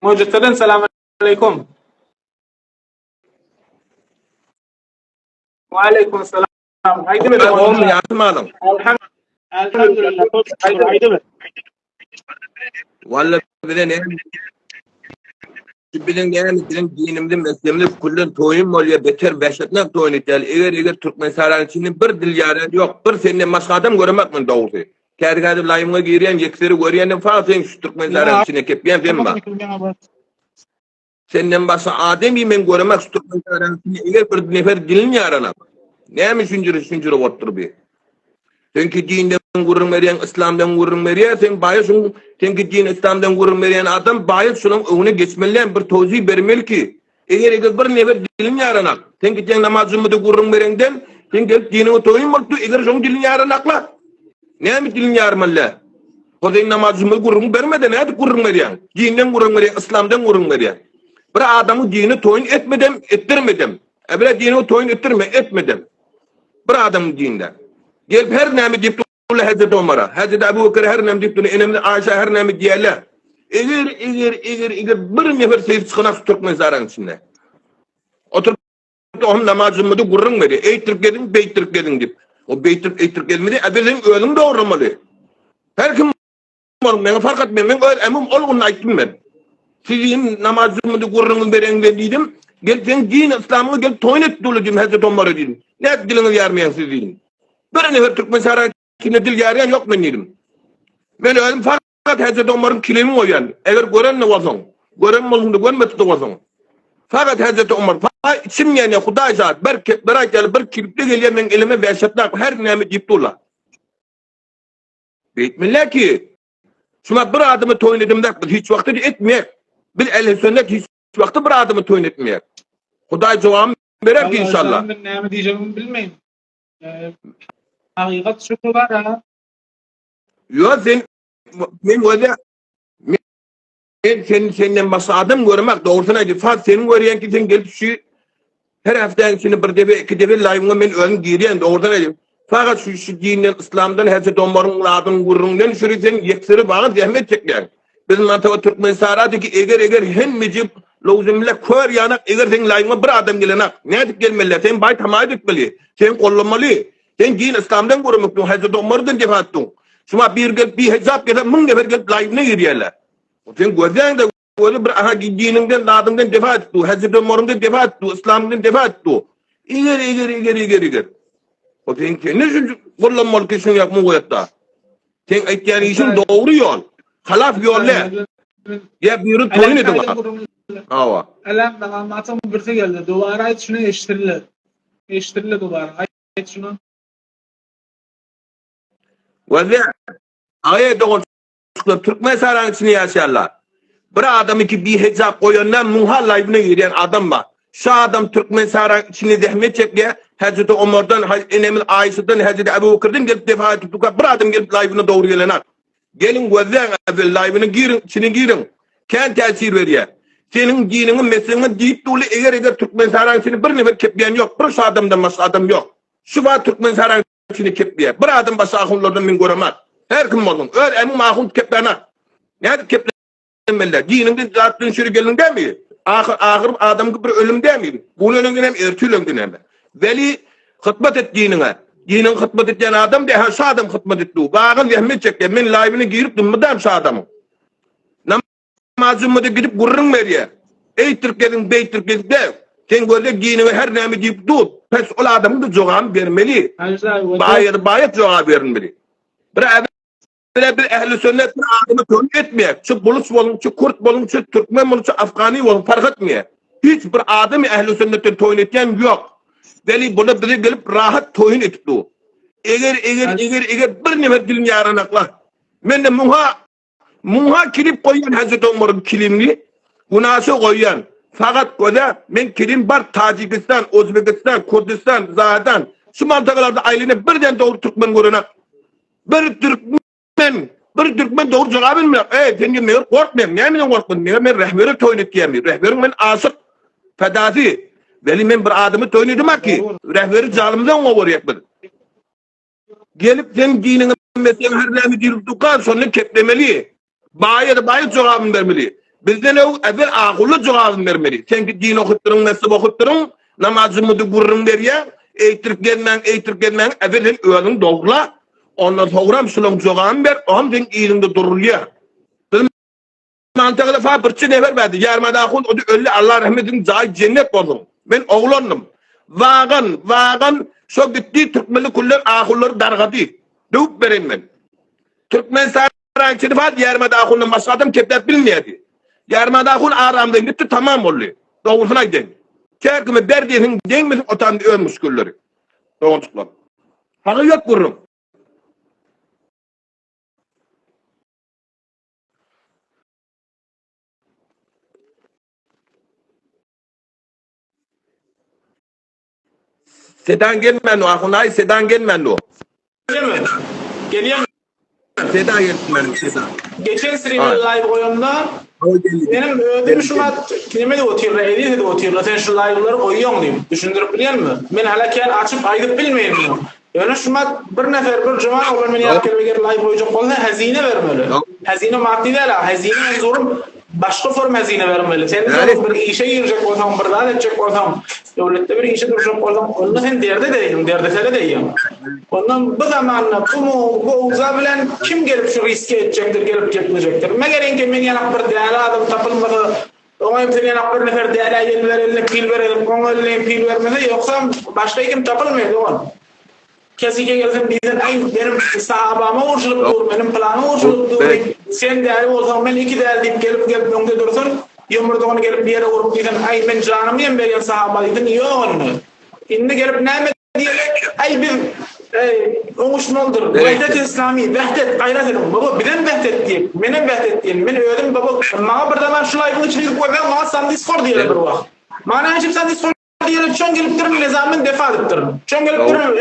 Mucitedin selamun aleyküm. Ve aleyküm selam. Haydi mi? Oğlum yatmadım. Elhamdülillah. Çok şükür. Haydi mi? Vallahi bilen dinimde meslemde kullun toyun oluyor beter beşetnak toyun etel. Eğer Türkmen saran içinde bir dil yaran yok. Bir senden başka adam görmek mi doğru? Kergadi layımga giriyen yekseri görüyenden fazla sen şu Türkmen saran içine kepyen ben bak. Senden başka adam men görmek şu Türkmen saran içinde eğer bir nefer dilin yarana. Neymiş şuncuru otur bir. Çünkü dinden gurur veriyen, İslam'dan gurur veriyen, sen bayısın, çünkü din İslam'dan gurur veriyen adam bayıs şunun önüne geçmeliyen bir tozih vermeli ki, eğer bir nefer dilin yaranak, çünkü sen namazımı da gurur verenden, sen gelip dinini toyun mutlu, eğer şunun dilin yaranakla, ne mi dilin yarmalı? O sen namazımı gurur vermeden, ne gurur veriyen? Dinden gurur veriyen, İslam'dan gurur veriyen. Bir adamı dini toyun ettirmedem. Evre dini toyun etmedem. Bir adamı dinden. Gelip her nemi deyip durla Hazreti Ömer'e. Hazreti Ebu Bekir her nemi deyip durla. Enemde Ayşe her nemi diyeler. Eğer bir nefer seyir çıkınak Türkmen zaran içinde. Oturup onun namazımı da gurrun veriyor. Eytirip gelin, beytirip gelin deyip. O beytirip gelmedi. Ebeden ölüm doğramalı. Her kim var. Bana fark etmem. Ben emim olgunla ayttim ben. Sizin namazımı da gurrun veren dedim. Gel sen din İslam'ı gel toyun et dolu dedim Hazreti Ömer'e dedim. Ne diliniz yarmayan siz dedim. Bir nefer Türkmen saran içinde dil yarayan yok ben dedim. Ben öldüm fakat Hazreti Ömer'in kilimi koyan. Eğer gören ne olsun. Gören mi olsun da görmesi de olsun. Fakat Hazreti Ömer içim yani Huday zat bir ayet bir kilipte geliyor ben elime vehşetler her nemi deyip durla. Bitmiller ki şuna bir adımı toyun edim de hiç vakti etmeyek. Bir ehl-i sünnet hiç vakti bir adımı toyun etmeyek. Huday cevabı verir ki inşallah. Ben nemi diyeceğimi bilmeyin. Hakikat şükür var ha. Yok sen ben öyle senden başka adam görmek doğrusuna ifade senin görüyen ki sen gelip şu her hafta içinde bir defa iki defa live'ımda ben ön giriyen doğrudan edeyim. Fakat şu dinden İslam'dan Hazreti Ömer'in ladın gurrundan şuraya sen yekseri bağır zahmet çekler. Bizim antava Türkmen saraydı ki eğer hem mecib lozumla kör yanak eğer sen live'ıma bir adam gelenak. Ne edip gelmeliler sen bay tamay etmeli. Sen kollamalı. Sen din İslam'dan gurrunluk Hazreti Ömer'den defa attın. Şuna bir hesap gelip mın nefer gelip live'ına giriyorlar. Sen gözden de böyle bir aha dininden ladından defa etti. Hazreti Ömer'den defa etti. İslam'dan defa etti. İger. O sen ne için kullanmalı kesin yapma koyatta. Sen aytyan işin doğru yol. Halaf yol ne? Ya bir toyun edin. Ava. Elem ben anlatsam birse geldi. Duvara ait şunu eştirile duvara. Ait şunu. Ve ayet doğru Türkmen saran içinde yaşarlar. Bir adamı ki bir hesap koyanlar muhal live'ına yürüyen adam var. Şu adam Türkmen saran içinde zahmet çekiyor. Hazreti Ömer'den, Enemil Ayşe'den, Hazreti Ebu Bekir'den gelip defa edip bir adam gelip live'ına doğru gelenek. Gelin gözden live'ına girin, içine girin. Kendi tesir veriyor. Senin dininin mesleğine deyip dolu eğer Türkmen saran içinde bir nefer kepleyen yok. Bir şu adamdan başka adam yok. Şu var Türkmen saran içinde kepleyen. Bir adam başka ahunlardan ben göremez. Her kim olun. Öyle emin ahun kepleyen. Ne kepleyen? Dininde zaten şöyle gelin değil mi? Ahir adam gibi bir ölüm değil mi? Bunun önünden hem ertül önünden hem. Veli hıtmet et dinine. Dinin hıtmet ettiğin adam de şu adam hıtmet etti. Bağın zahmet çekken. Ben live'ine girip durmadan şu adamı. Namazımı da gidip gurrun veriyor. Ey Türkiye'nin bey Türkiye'nin de. Sen böyle dinine her nemi deyip dur. Pes o adamın da cevabı vermeli. Bayat cevabı vermeli. Bir ehl-i sünnet bir adamı tön etmeyek. Şu Bulus olun, şu Kurt olun, şu Türkmen olun, şu Afgani olun fark etmeyek. Hiçbir adamı ehl-i sünnetten toyun etken yok. Veli buna bize gelip rahat toyun etip du. Eğer bir nefer dilin yaranaklar. Ben de muha kilip koyan Hazreti Ömer'in kilimli. Bunası koyan. Fakat koda ben kilim var Tacikistan, Özbekistan, Kurdistan, Zahadan. Şu mantıkalarda ailene birden doğru Türkmen görünek. Bir Türkmen doğru cevap vermiyor. Sen de korkmayayım. Niye ben korkmayayım? Ben rehberi toyun etmeyeyim. Rehberim ben asık. Fedası. Veli ben bir adamı toyun edemem ki. Rehberi zalimden o vuruyor. Gelip sen dininin mesela her nemi deyip dukan sonra keplemeli. Bayat cevabını vermeli. Bizden o evvel akıllı cevabını vermeli. Sen ki din okutturun, nasıl okutturun, namazımı da kururun der ya, eğitirip gelmen, evvelin öğünün doğrula, ondan sonra Müslüman cevabını ver, o hem sen iyiliğinde durur ya. Bizim mantıklı falan bir nefer verdi, yarmada akıl, o da öyle Allah rahmetinin cahil cennet oldum. Ben oğlanım. Vağın, şu gitti Türkmeli kullar akılları dargadı. Dövüp vereyim ben. Türkmen sarayın içinde falan yarmada akılının masadım kepler bilmiyordu. Yarmada akıl aramdan gitti tamam oluyor. Doğrusuna gidin. Çerkimi berdiyesin değmesin otamda ölmüş gülleri. Doğrultuklar. Hakkı yok vururum. Sedan gelmen o akınay sedan gelmen o. Geliyor mu? Sedan gelmen sedan. Geçen stream'in live koyumda benim ödüm şuna kilime de otuyorlar, edit de otuyorlar. Sen şu live'ları koyuyor muyum? Düşündürüp biliyor musun? Ben halaken açıp aydıp bilmeyeyim mi? Yani şuna bir nefer bir zaman olan beni yapıp live koyacak olan hazine vermeli. Hazine maddi değil ha. Hazine en zorum başka form hazine vermeli. Sen bir işe girecek olsam, bir daha edecek olsam, devlette bir işe duracak olsam, onu sen derde deyim. Ondan bu zamanla bu uzabilen kim gelip şu riske edecektir, gelip yapılacaktır. Meğer ki men yanak bir değerli adam tapılmadı. Ona imtihan yanak bir nefer değerli yen verelim, pil verelim, kongoyla pil vermedi. Yoksa başka kim tapılmıyordu onu. Kesike gelsin bizden benim sahabama uğurçuluk dur, benim planıma uğurçuluk dur. Sen değerli olsan ben iki değerli deyip gelip önde dursun. Yumurduğunu gelip bir yere vurup diysen ben canımı yem veriyen sahabalıydın. Yok onu. Şimdi gelip neyme diyerek biz onuşmalıdır. Vahdet İslami, vahdet, gayret edin. Baba bilen vahdet diyeyim. Benim vahdet diyeyim. Ben öğredim baba. Bana bir zaman şu live'ın içine girip koymayalım. Bana sandiskor diyelim bir vakit. Bana hiçbir sandiskor diyelim. Çön gelip durun nizamın defa edip durun. Çön gelip durun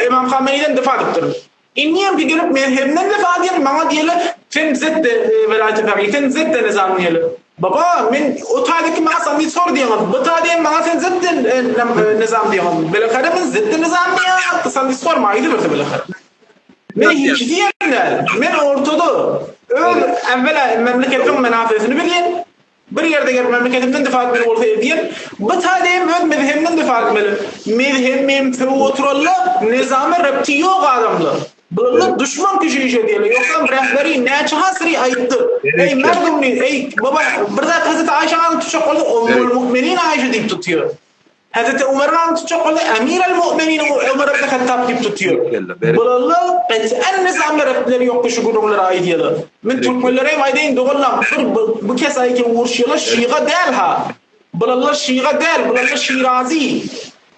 İmam Khamenei'den defa edip durun. İnniyem ki gelip mezhebden defa diyelim. Bana diyelim sen zette velayet-i fâgî, sen zette nizam diyelim. Baba men o tadiki bana sandiskor diyemem. Bu tadiyen bana sen zette nizam diyemem. Belakare men zette nizam diyemem. Sandiskor mağıydı böyle belakare. Men hiç diyemler. Men ortada. Evvela memleketin menafesini bilin. Bir yerde gelip memleketimden defa etmeli olsa diyen. Bu tadiyen ben mezhemden defa etmeli. Mezhemim fevotralla nizamı repti yok adamlar. Bunlar düşman kişi işe diyelim. Yoksa rehberi ne çahasri ayıttı. Ey merdumni, ey baba burada Hazreti Ayşe'nin tutacak oldu. Ummul Mu'minin Ayşe deyip tutuyor. Hazreti Umar'ın tutacak oldu. Emir-el Mu'minin Umar ibn Khattab deyip tutuyor. Bunlar en nizamlar repleri yoktu şu gururlara ait yalı. Ben Türkmenlere aydeyin doğrulam. Bu kez ayki uğurşuyorlar Şii'ga değil ha. Bunlar Şii'ga değil. Bunlar Şirazi.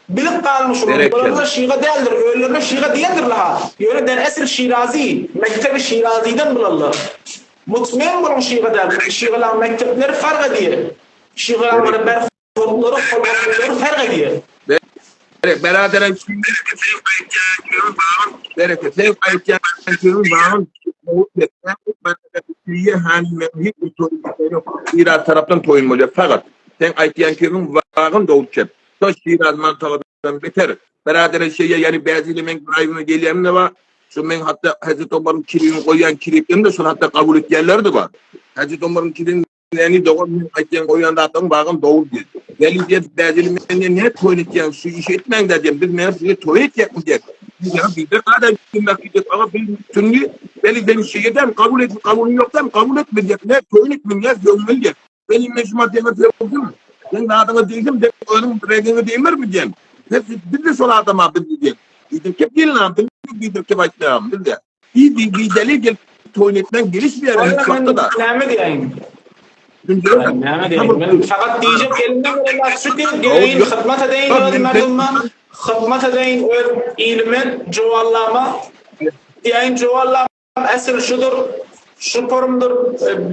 Bilip kalmış olur. Bunlar Şii'ga değildir. Öğlerine Şii'ga değildir laha. Yöneden esir Şirazi. Mektebi Şirazi'den bulallar. Mutmain bulun Şii'ga değildir. Şii'galar mektepleri fark ediyor. Şii'galar berhutları, kolbakları fark ediyor. Beraber Sev ayetçilerin bağın Şiraz taraftan toyun oluyor. Fakat sen ayetçilerin bağın doğru çep. Söz Şiraz mantıqadan beter. Beraber şeye yani bazı men rayına geliyem ne var? Şu men hatta Hazreti Ömer'in kilini koyan kiliplerini de şu hatta kabul etyenler de var. Hazreti Ömer'in kilini yani doğru ayetçilerin koyan da adam bağın doğru diyor. Gelip diye bazı men ne toyun etyen şu iş etmen de diyeyim. Biz men size toy etyen diye. Ya bir de kadar bilmek gidecek ama bir türlü benim şeyden kabul et kabul yoktan kabul etmeyecek ne toyun etmeyecek gönüllü. Benim meşrumat yemek yok mu? Ben daha da değilim de onun rengini değmer mi diyeyim? Bir de sonra adama bir diyeyim. Dedim ki gelin abi bir de ki başlayalım dedi. Bir deli gel tuvaletinden giriş bir yere çıktı da. Ne diyeyim? Ne diyeyim? Fakat diyecek elinden böyle sürekli gelin hizmet edeyim merdumman. Hizmet edeyim ilmin cevallama. Diyeyim cevallama esir şudur. Şu forumdur.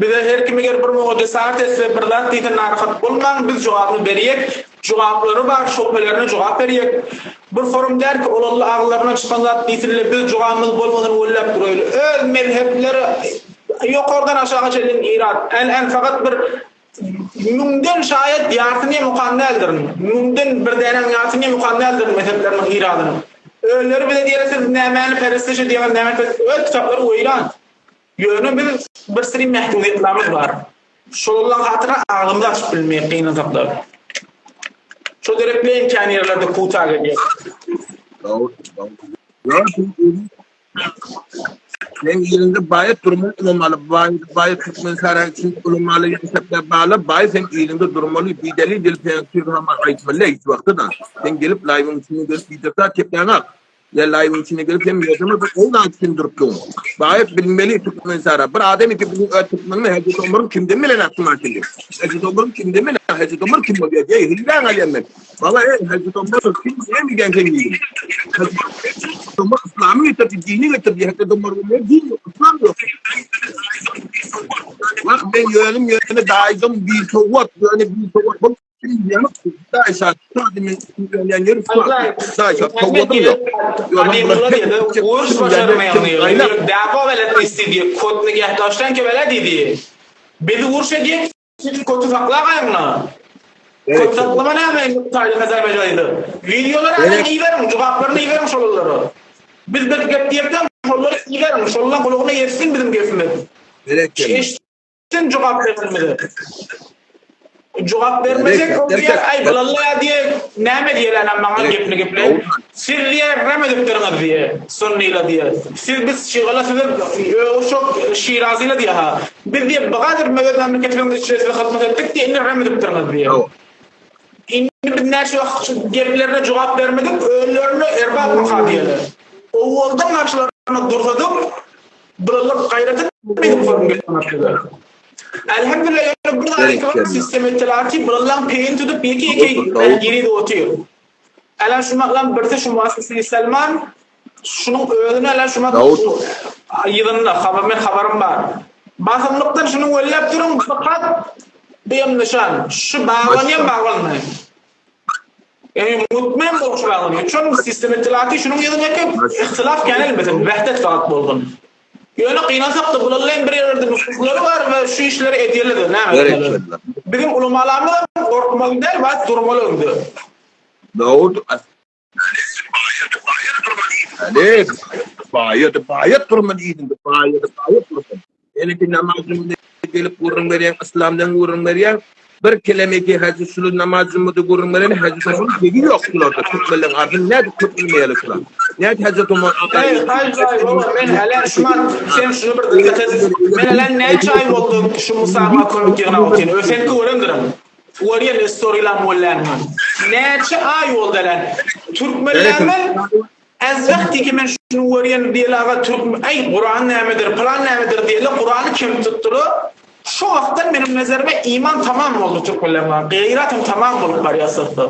Bir de her kimi gelip bir cesaret etse birden teyden narahat bulman biz cevabını veriyek. Cevapları var, şüphelerine cevap veriyek. Bir forum der ki olallı ağlarına çıkan zat deytirile biz cevabımız bulmadan ullap duruyla. Öz mezhepleri yok oradan aşağı çelin irat. En fakat bir mümden şayet diyartını mukanneldir. Mümden bir denen diyartını mukanneldir mezheplerinin iradını. Ölleri bir de diyeresiz nemeni peresteşe diyemen nemeni peresteşe. Öl kitapları o iran. Yönü bir sürü mehdudiyetlerimiz var. Şollan hatıra ağzımda açıp bilmeyen kıynataklar. Şu derepli imkan yerlerde kuta geliyor. Doğru. Sen yerinde bayat durmalı olmalı. Bayat tutmanın sarı için olmalı. Yaşaplar bağlı. Bayat sen yerinde durmalı. Bir deli dil pensiyonu ama aytmalı. Hiç vakti da. Sen gelip live'ın içine gelip bir defa tepkilenak. Ya live'ın içine gelip sen yazımı da ondan için duruptun. Bayat bilmeli tutmanın sarı. Bir adam iki bilin tutmanın Hazreti Ömer'in kimden mi lan aklım açıldı? Hazreti Ömer'in kimden mi lan? Hazreti Ömer kim mi diye? Hillan aliyemmek. Valla Hazreti Ömer'in kim diye mi gençen değil? Hazreti Ömer İslam'ı getirdi, dini getirdi. Hazreti Ömer'in ne dini yok? İslam yok. Bak ben yöne daizim bir soğuk, bir soğuk. Bak şimdi yanıp daişat. Sadece yani yarı daişat. Soğuk'um yok. Ademullah dedi, uğurs başarmayalıyor. Dağba velet istediği, kodunu yaklaştan ki velet dedi. Beni uğurs ediyor, kodu fakla kayırına. Kodu faklama ne yapayım? Tarih Azerbaycan'ıydı. Videoları hemen iyi verim, cevaplarını iyi verim şolları. Biz bir gep diyekten şolları iyi verim, şolların kulağına yetsin bizim gefimiz. Eşitsin cevap verilmedi. Cevap vermeyecek o diye ay vallahi diye neme diyeler bana gepli sirriye remediklerine diye sonniyle diye biz şigala sizler o çok Şirazıyla diye ha bir diye bagadır meded memleketlerinde içerisinde hizmet ettik diye remediklerine diye inne şu geplerine cevap vermedik ölülerini erbab maka diyeler o oldan karşılarına dursadık buralar gayretini benim formum getirmektedir. Elhamdülillah yani burada ekran sistemi telaki buradan peyin tutup bir geri de otuyor. Elan şumaklan birte şu muassesesi Selman şunun öğünü elan şumak yılında haberim var. Basamlıktan şunun öyle yaptırım fakat benim nişan şu bağlanıyan bağlanmayın. Yani mutmain olmuş bağlanıyor. Çünkü sistemi telaki şunun yılındaki ihtilaf genel mesela vehdet fakat bolgun. Yani kıynasak da bunların bir yerde nüfusları var ve şu işleri ediyorlar. Ne bizim ulamalarımız korkmalı değil, bazı durmalı oldu. Doğru. Evet. Bayat durmalıydı. Bayat durmalıydı. Yani ki namazımda gelip vurun veren, İslam'dan vurun veren, bir kelime ki Hazreti Sulu namazımda vurun veren, Hazreti Ömer'in dediği yoktular da. Tutmaların ardın ne de tutulmayalıklar. Ne Hazreti Ömer... Hayır, ben hele şuman, sen şunu bir dikkat edin. Ben hele ne çay oldu şu Musa komik yerine otayım. Öfenki uğrandırım. Uğrayan story'la mollanma. Ne çay oldu lan. Türkmenlerden az vakti ki ben şunu uğrayan diyeler Türk ay Kur'an nemedir, plan nemedir diyeler Kur'an'ı kim tutturur? Şu vakitten benim nazarıma iman tamam oldu Türkmenlerden. Gayretim tamam oldu pariyasıftı.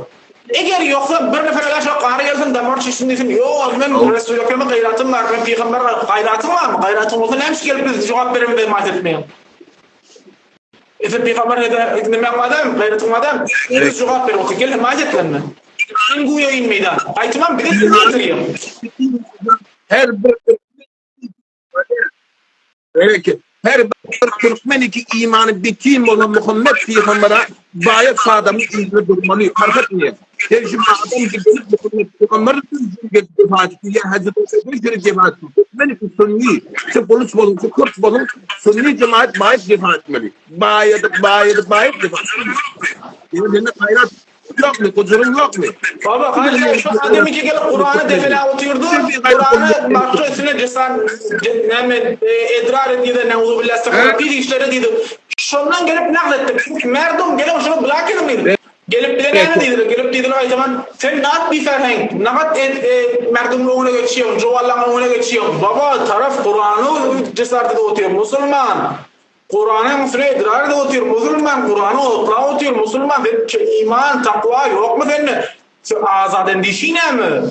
Eğer yoksa bir nefer şu qarı gelsin damar çeşindesin. Yok ben Resulü Ekrem'e gayretim var. Ben peygamber gayretim var mı? Gayretim olsa neymiş gelip biz cevap veremem mahzetmeyin. Peygamber ne adam gayretim adam. Biz cevap veriyoruz. Gel mahzetlenme. En guya in meydan. Aytmam bir de getireyim. Her bir Türkmeni ki imanı bitim olan Muhammed Peygamber'e bayat sadamı izle durmalı. Fark etmiyor. Yani şimdi adam ki Muhammed Peygamber'e defaat ediyor. Hazreti Ömer'e defaat ediyor. Türkmeni ki Sunni, şu polis olun, şu Kürt olun, Sunni cemaat bayat defaat etmeli. Bayat defaat etmeli. Yani hayrat yok mu? Kuzurum yok mu? Baba hayır şu adamı ki gelip Kur'an'ı defile oturdu. Kur'an'ı marka üstüne cesan edrar ediyor. Neuzu billah sakın işleri diyor. Şundan gelip naklettim. Çünkü merdum gelip şunu bırakır mıydı? Gelip bize ne dediler? Gelip dediler o zaman sen naat bir ferheng. Naat merdumla ona geçiyorsun. Cuvallağına ona geçiyorsun. Baba taraf Kur'an'ı cesarete oturuyor. Müslüman. Kur'an'a müfre idrar da oturuyor. Müslüman Kur'an'ı okula oturuyor. Müslüman iman, takva yok mu senin? Azaden dişine mi?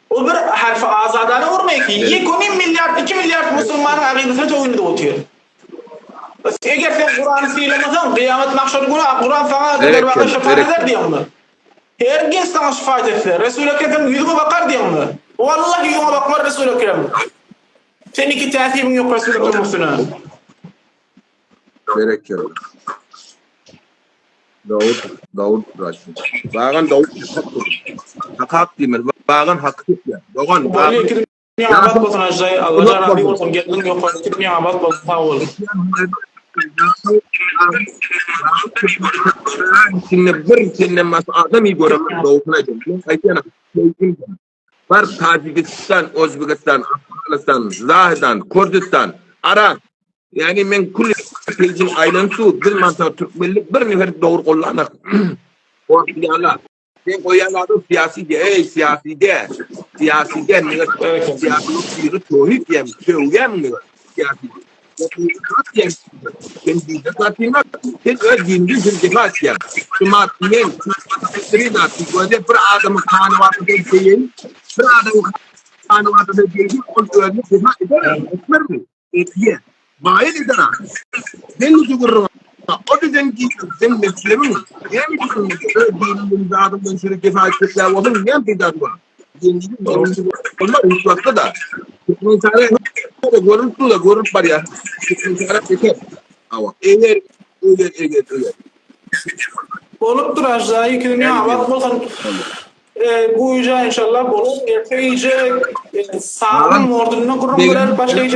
O bir harfi azadana vurmayı ki. 2 milyar, 2 milyar Müslümanın akidesine çoğunda oturuyor. Eğer sen Kur'an'ı söylemezsen kıyamet mahşer günü Kur'an sana dervaka şefaat eder diyor mu? Herkes sana şefaat eder. Resul-i Ekrem yüzüme bakar diyor mu? Vallahi yüzüme bakmaz Resul-i Ekrem. Senin iki tesirin yok Resul-i Ekrem üstüne. Gerek yok. Davut Raşid. Bağın Davut hak demir. Bağın hak ya. Doğan bağın. Ya abad bolsun ajay. Allah Rabbi olsun. Geldin yok. Kitmiye abad bolsun. Sağ ol. Şimdi bir sene adam iyi göremez doğusuna geldim. Aytena. Var Tacikistan, Özbekistan, Afganistan, Zahidan, Kürdistan, Irak. Yani men kulli tejin aylansu bir mantar Türkmenlik bir nefer doğru kullanak. O diyorlar. Ben koyanlarda siyasi de, siyasi de ne siyasi bir tohit yem, söyleyem ne siyasi. Ben de zaten tek ödeyince cevap ya. Cuma men sırada böyle bir adam kanı var diyelim. Bir adam kanı var diyelim. O öyle cevap eder. Etmer mi? Etiye. Bayil eder. Ben de görürüm. O düzen ki sen mesleğin yani dinin adamın şöyle kefaatler olsun yani bir daha var. Dinin onlar hiç vakti da. Mesela görüntü var ya. Mesela peki. Ama eğer. Bolup duracak iki dünya bak bolsan bu inşallah bolup iyice sağlam ordununa kurulmalar başlayacak.